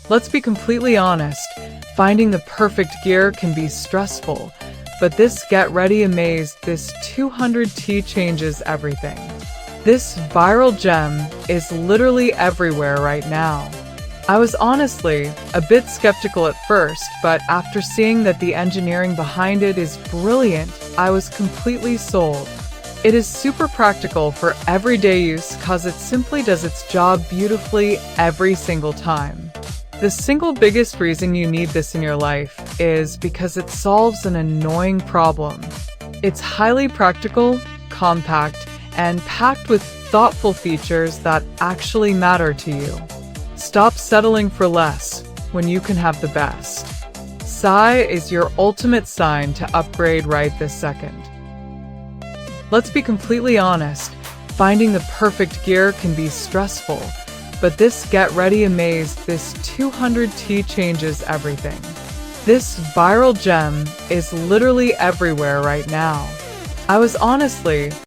Let's be completely honest, finding the perfect gear can be stressful, but this Get Ready Amazed, this 200T changes everything. This viral gem is literally everywhere right now. I was honestly a bit skeptical at first, but after seeing that the engineering behind it is brilliant, I was completely sold. It is super practical for everyday use because it simply does its job beautifully every single time. The single biggest reason you need this in your life is because it solves an annoying problem. It's highly practical, compact, and packed with thoughtful features that actually matter to you. Stop settling for less when you can have the best. Psy is your ultimate sign to upgrade right this second. Let's be completely honest, finding the perfect gear can be stressful, but this Get Ready Amazed, this 200T changes everything. This viral gem is literally everywhere right now. I was honestly